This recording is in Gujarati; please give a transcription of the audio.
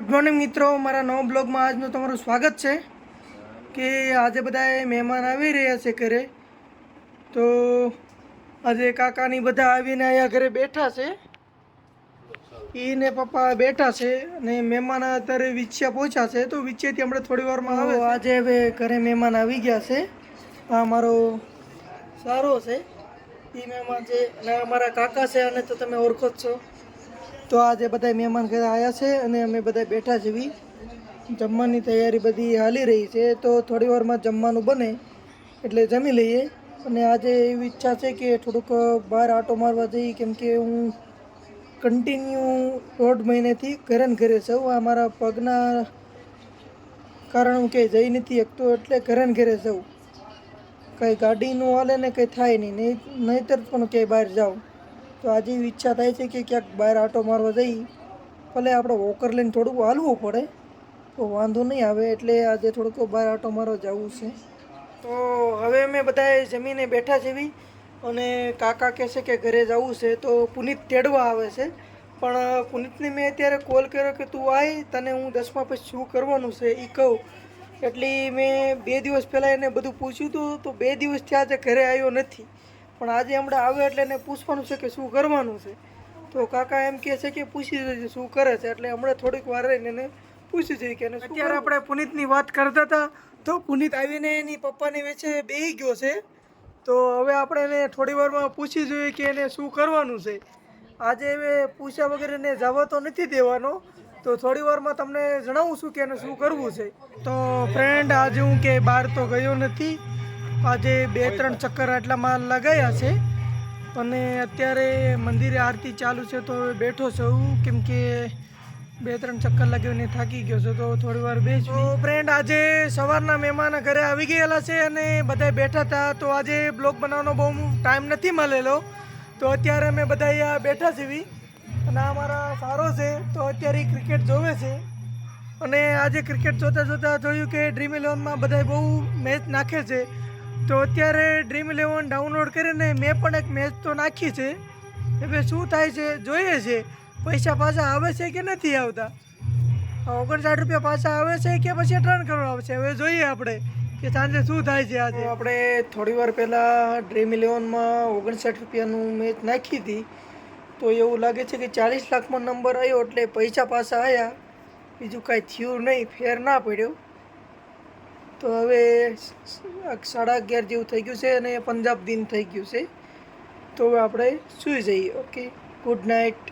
ગુડ મોર્નિંગ મિત્રો, મારા નવા બ્લોગમાં આજનું તમારું સ્વાગત છે કે આજે બધા મહેમાન આવી રહ્યા છે ઘરે. તો આજે કાકાની બધા આવીને અહીંયા ઘરે બેઠા છે. એને પપ્પા બેઠા છે અને મહેમાન અત્યારે વિછ્યા પહોંચ્યા છે. તો વિછ્યાથી હમણાં થોડી વારમાં આવે. આજે હવે ઘરે મહેમાન આવી ગયા છે. આ મારો સારો છે, એ મહેમાન છે અને અમારા કાકા છે, અને તો તમે ઓળખો જ છો. તો આજે બધા મહેમાન ઘરે આવ્યા છે અને અમે બધા બેઠા જેવી જમવાની તૈયારી બધી હાલી રહી છે. તો થોડી વારમાં જમવાનું બને એટલે જમી લઈએ. અને આજે એવી ઈચ્છા છે કે થોડુંક બહાર આંટો મારવા જઈએ, કેમ કે હું કન્ટિન્યુ 1.5 મહિનેથી ઘરે ને ઘરે છું. આ મારા પગના કારણ હું ક્યાંય જઈ નથી શકતો, એટલે ઘરે ને ઘરે છું. કંઈ ગાડીનું હાલે ને કંઈ થાય નહીંતર પણ ક્યાંય બહાર જાઉં. તો આજે એવી ઈચ્છા થાય છે કે ક્યાંક બહાર આંટો મારવા જઈ. ભલે આપણે વોકર લઈને થોડુંક હાલવું પડે તો વાંધો નહીં આવે, એટલે આજે થોડુંક બહાર આંટો મારવા જવું છે. તો હવે અમે બધાએ જમીને બેઠા જેવી, અને કાકા કહે છે કે ઘરે જવું છે. તો પુનિત તેડવા આવે છે, પણ પુનિતને મેં અત્યારે કોલ કર્યો કે તું આય, તને હું 10મા પછી શું કરવાનું છે એ કહું. એટલે મેં 2 દિવસ પહેલાં એને બધું પૂછ્યું હતું. તો 2 દિવસથી આજે ઘરે આવ્યો નથી, પણ આજે હમણાં આવ્યો એટલે એને પૂછવાનું છે કે શું કરવાનું છે. તો કાકા એમ કહે છે કે પૂછી જોઈએ શું કરે છે, એટલે હમણાં થોડીક વાર રહીને એને પૂછી જોઈએ કે અત્યારે આપણે પુનિતની વાત કરતા હતા. તો પુનિત આવીને એની પપ્પાની વચ્ચે બેસી ગયો છે. તો હવે આપણે એને થોડી વારમાં પૂછી જોઈએ કે એને શું કરવાનું છે. આજે હવે પૂછ્યા વગર એને જવા તો નથી દેવાનો. તો થોડી વારમાં તમને જણાવું છું કે એને શું કરવું છે. તો ફ્રેન્ડ, આજે હું કે બહાર તો ગયો નથી. આજે 2-3 ચક્કર આટલામાં લગાવ્યા છે, અને અત્યારે મંદિરે આરતી ચાલુ છે. તો હવે બેઠો છું, કેમ કે 2-3 ચક્કર લગાવીને થાકી ગયો છે. તો થોડી વાર બેસું. તો ફ્રેન્ડ, આજે સવારના મહેમાન ઘરે આવી ગયેલા છે અને બધા બેઠા હતા. તો આજે બ્લોગ બનાવવાનો બહુ ટાઈમ નથી મળેલો. તો અત્યારે અમે બધા અહીંયા બેઠા છીએ, અને આ મારા સારો છે. તો અત્યારે ક્રિકેટ જોવે છે, અને આજે ક્રિકેટ જોતાં જોતાં જોયું કે ડ્રીમ 11માં બધા બહુ મેચ નાખે છે. તો અત્યારે ડ્રીમ 11 ડાઉનલોડ કરીને મેં પણ એક મેચ તો નાખી છે. હવે શું થાય છે જોઈએ છે. પૈસા પાછા આવે છે કે નથી આવતા, 59 રૂપિયા પાછા આવે છે કે પછી 3 કરોડ આવશે. હવે જોઈએ આપણે કે સાંજે શું થાય છે. આજે આપણે થોડી વાર પહેલાં ડ્રીમ 11માં 59 રૂપિયાનું મેચ નાખી હતી. તો એવું લાગે છે કે 40 લાખમાં નંબર આવ્યો, એટલે પૈસા પાછા આવ્યા. બીજું કાંઈ થયું નહીં, ફેર ના પડ્યો. તો હવે 11:30 જેવું થઈ ગયું છે, અને પંજાબ દિન થઈ ગયું છે. તો હવે આપણે સૂઈ જઈએ. Okay, good night.